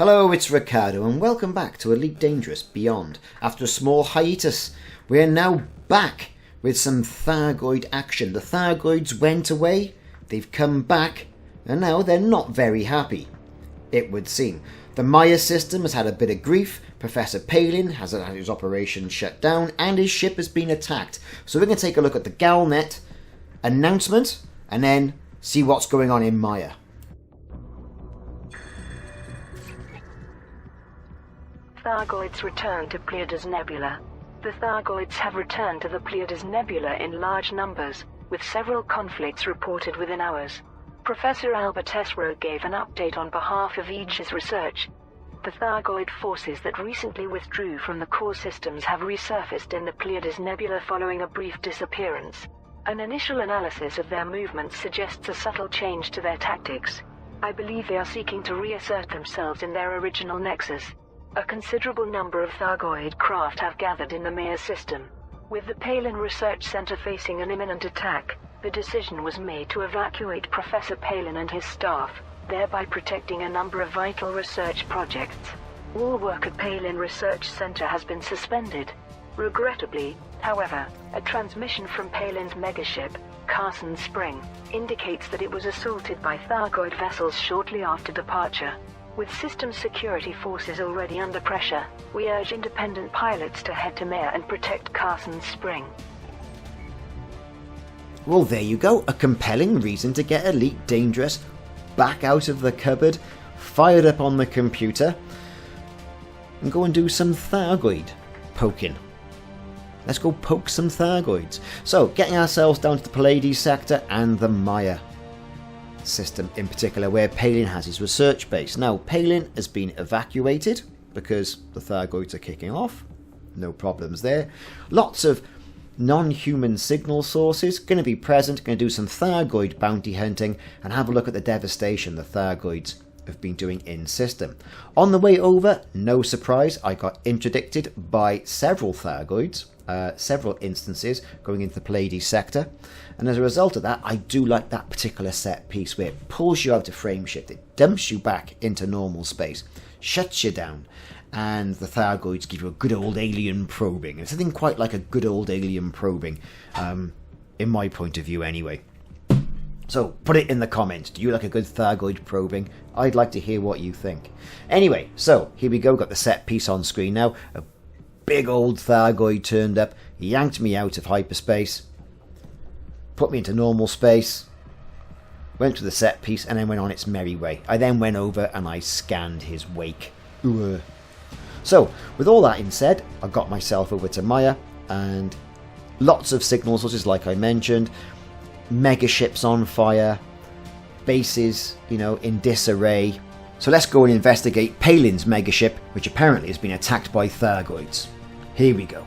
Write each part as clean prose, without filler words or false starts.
Hello, it's Ricardo and welcome back to Elite Dangerous Beyond. After a small hiatus, we are now back with some Thargoid action. The Thargoids went away, they've come back, and now they're not very happy, it would seem. The Maia System has had a bit of grief, Professor Palin has had his operation shut down, and his ship has been attacked. So we're going to take a look at the Gaolnet announcement, and then see what's going on in Maia. Thargoids return to Pleiades Nebula. The Thargoids have returned to the Pleiades Nebula in large numbers, with several conflicts reported within hours. Professor Albert Esro gave an update on behalf of Aegis Research. The Thargoid forces that recently withdrew from the core systems have resurfaced in the Pleiades Nebula following a brief disappearance. An initial analysis of their movements suggests a subtle change to their tactics. I believe they are seeking to reassert themselves in their original nexus. A considerable number of Thargoid craft have gathered in the Maia System. With the Palin Research Center facing an imminent attack, the decision was made to evacuate Professor Palin and his staff, thereby protecting a number of vital research projects. All work at Palin Research Center has been suspended. Regrettably, however, a transmission from Palin's megaship, Carson Spring, indicates that it was assaulted by Thargoid vessels shortly after departure. With system security forces already under pressure, we urge independent pilots to head to Maia and protect Carson Spring. Well, there you go. A compelling reason to get Elite Dangerous back out of the cupboard, fired up on the computer, and go and do some Thargoid poking. Let's go poke some Thargoids. So, getting ourselves down to the Pleiades sector and the Maia System in particular, where Palin has his research base. Now, Palin has been evacuated because the Thargoids are kicking off. No problems there. Lots of non-human signal sources going to be present, going to do some Thargoid bounty hunting and have a look at the devastation the Thargoids have been doing in system. On the way over, no surprise, I got interdicted by several Thargoids, several instances going into the Pleiades sector, and as a result of that, I do like that particular set piece where it pulls you out of frame shift, it dumps you back into normal space, shuts you down, and the Thargoids give you a good old alien probing. It's something quite like a good old alien probing, in my point of view anyway. So, put it in the comments. Do you like a good Thargoid probing? I'd like to hear what you think. Anyway, so, here we go. Got the set piece on screen now. A big old Thargoid turned up, yanked me out of hyperspace, put me into normal space, went to the set piece, and then went on its merry way. I then went over and I scanned his wake. Ooh. So, with all that in said, I got myself over to Maia, and lots of signal sources like I mentioned, megaships on fire, bases, in disarray. So let's go and investigate Palin's megaship, which apparently has been attacked by Thargoids. Here we go.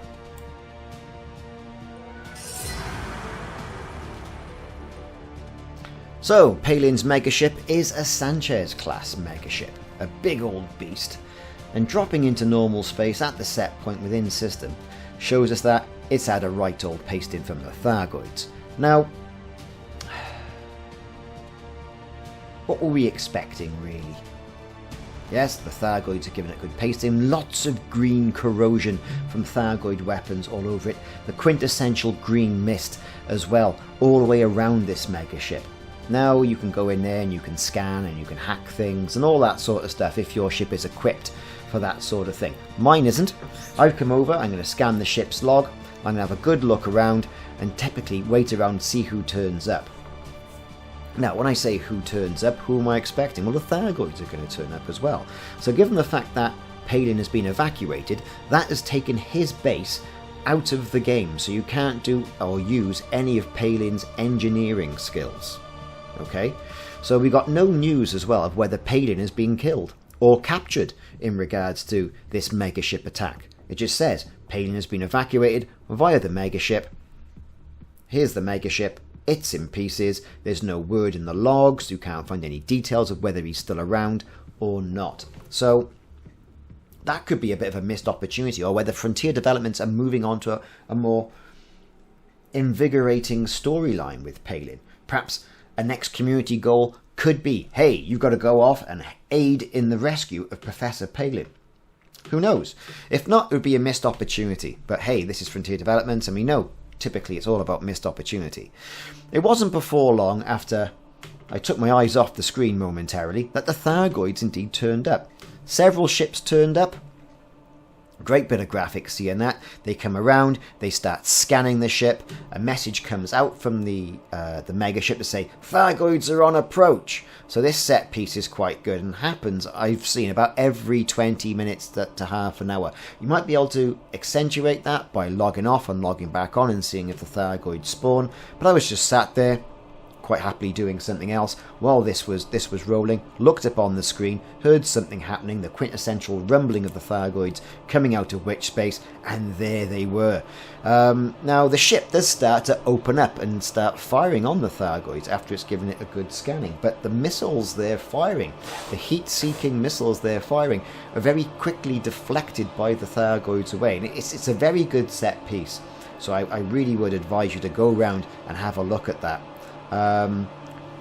So, Palin's megaship is a Sanchez-class megaship, a big old beast, and dropping into normal space at the set point within system shows us that it's had a right old pasting from the Thargoids. Now, what were we expecting, really? Yes, the Thargoids are given it good pasting, lots of green corrosion from Thargoid weapons all over it, the quintessential green mist as well, all the way around this megaship. Now you can go in there and you can scan and you can hack things and all that sort of stuff if your ship is equipped for that sort of thing. Mine isn't. I've come over, I'm going to scan the ship's log, I'm going to have a good look around and typically wait around and see who turns up. Now, when I say who turns up, who am I expecting? Well, the Thargoids are going to turn up as well. So given the fact that Palin has been evacuated, that has taken his base out of the game, so you can't do or use any of Palin's engineering skills. Okay, so we got no news as well of whether Palin has been killed or captured in regards to this megaship attack. It just says Palin has been evacuated via the megaship. Here's the megaship. It's in pieces. There's no word in the logs. You can't find any details of whether he's still around or not. So that could be a bit of a missed opportunity, or whether Frontier Developments are moving on to a more invigorating storyline with Palin. Perhaps a next community goal could be, hey, you've got to go off and aid in the rescue of Professor Palin. Who knows? If not, it would be a missed opportunity. But hey, this is Frontier Development, and we know typically it's all about missed opportunity. It wasn't before long after I took my eyes off the screen momentarily that the Thargoids indeed turned up. Several ships turned up. Great bit of graphics seeing that. They come around, they start scanning the ship. A message comes out from the Megaship to say, Thargoids are on approach. So this set piece is quite good and happens, I've seen, about every 20 minutes to half an hour. You might be able to accentuate that by logging off and logging back on and seeing if the Thargoids spawn. But I was just sat there, quite happily doing something else while this was rolling, looked up on the screen, heard something happening, the quintessential rumbling of the Thargoids coming out of witch space, and there they were. Now the ship does start to open up and start firing on the Thargoids after it's given it a good scanning, but the missiles they're firing, the heat-seeking missiles they're firing, are very quickly deflected by the Thargoids away, and it's a very good set piece. So I really would advise you to go around and have a look at that.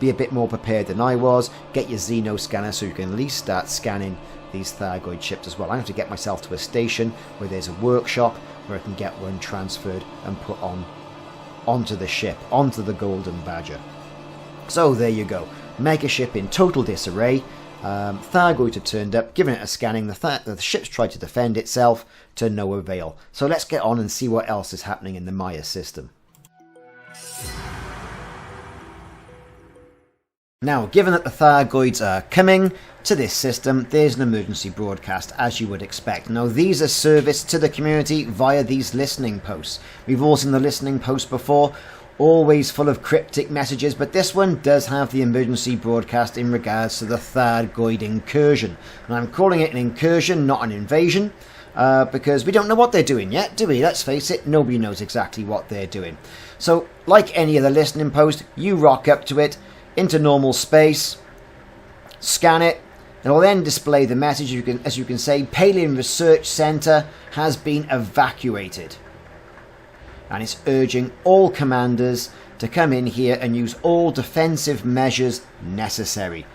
Be a bit more prepared than I was. Get your Xeno scanner so you can at least start scanning these Thargoid ships as well. I have to get myself to a station where there's a workshop where I can get one transferred and put onto the ship, onto the Golden Badger. So there you go. Megaship in total disarray. Thargoids have turned up, given it a scanning. The ship's tried to defend itself to no avail. So let's get on and see what else is happening in the Maia system. Now, given that the Thargoids are coming to this system, there's an emergency broadcast, as you would expect. Now, these are serviced to the community via these listening posts. We've all seen the listening posts before, always full of cryptic messages, but this one does have the emergency broadcast in regards to the Thargoid incursion. And I'm calling it an incursion, not an invasion, because we don't know what they're doing yet, do we? Let's face it, nobody knows exactly what they're doing. So, like any other listening post, you rock up to it, into normal space, scan it, it will then display the message. As you can say, Palin Research Center has been evacuated, and it's urging all commanders to come in here and use all defensive measures necessary.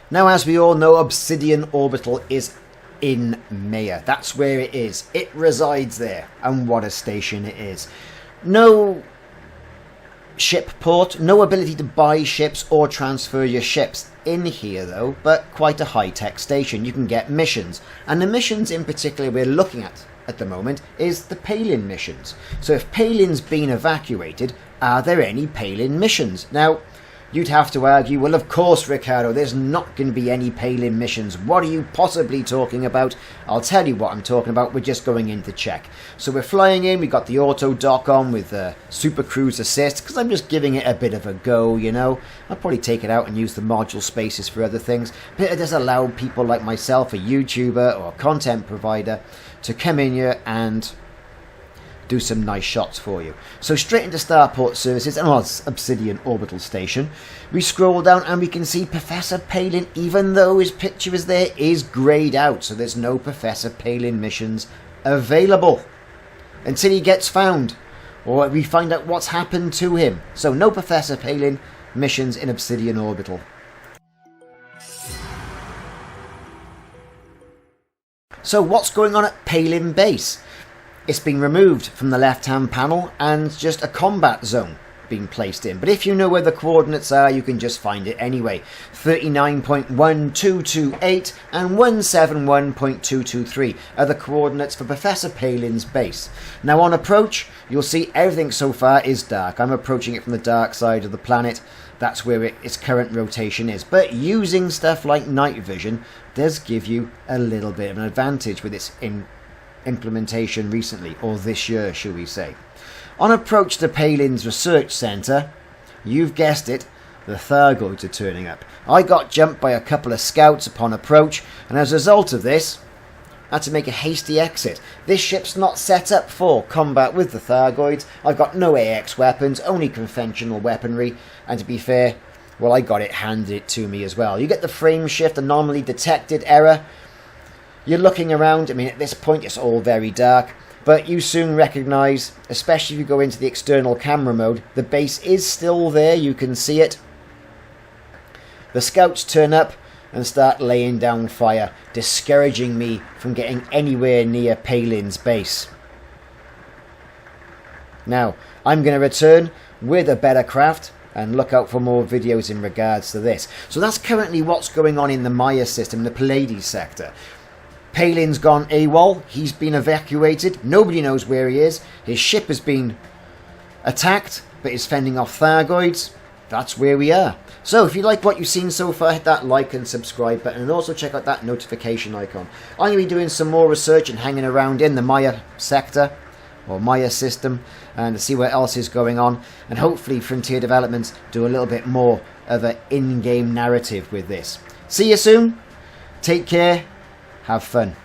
Now, as we all know, Obsidian Orbital is in Maia. That's where it is. It resides there, and what a station it is. No ship port, no ability to buy ships or transfer your ships in here though, but quite a high-tech station. You can get missions, and the missions in particular we're looking at the moment is the Palin missions. So if Palin's been evacuated, are there any Palin missions? Now, you'd have to argue, well, of course, Ricardo, there's not going to be any Palin missions. What are you possibly talking about? I'll tell you what I'm talking about. We're just going in to check. So we're flying in. We've got the auto dock on with Super Cruise Assist, because I'm just giving it a bit of a go, you know. I'll probably take it out and use the module spaces for other things. But it does allow people like myself, a YouTuber or a content provider, to come in here and do some nice shots for you. So straight into Starport Services and Obsidian Orbital Station. We scroll down and we can see Professor Palin, even though his picture is there, is greyed out. So there's no Professor Palin missions available until he gets found, or we find out what's happened to him. So no Professor Palin missions in Obsidian Orbital. So what's going on at Palin Base? It's been removed from the left-hand panel and just a combat zone being placed in. But if you know where the coordinates are, you can just find it anyway. 39.1228 and 171.223 are the coordinates for Professor Palin's base. Now on approach, you'll see everything so far is dark. I'm approaching it from the dark side of the planet. That's where its current rotation is. But using stuff like night vision does give you a little bit of an advantage with its implementation recently, or this year, shall we say. On approach to Palin's research centre, you've guessed it, the Thargoids are turning up. I got jumped by a couple of scouts upon approach, and as a result of this, I had to make a hasty exit. This ship's not set up for combat with the Thargoids. I've got no AX weapons, only conventional weaponry, and to be fair, well, I got it handed to me as well. You get the frame shift anomaly detected error. You're looking around, I mean, at this point it's all very dark. But you soon recognise, especially if you go into the external camera mode, the base is still there, you can see it. The scouts turn up and start laying down fire, discouraging me from getting anywhere near Palin's base. Now, I'm going to return with a better craft and look out for more videos in regards to this. So that's currently what's going on in the Maia system, the Pleiades sector. Palin's gone AWOL, he's been evacuated, nobody knows where he is, his ship has been attacked, but is fending off Thargoids. That's where we are. So if you like what you've seen so far, hit that like and subscribe button, and also check out that notification icon. I'm going to be doing some more research and hanging around in the Maia sector, or Maia system, and to see what else is going on, and hopefully Frontier Developments do a little bit more of an in-game narrative with this. See you soon, take care, have fun.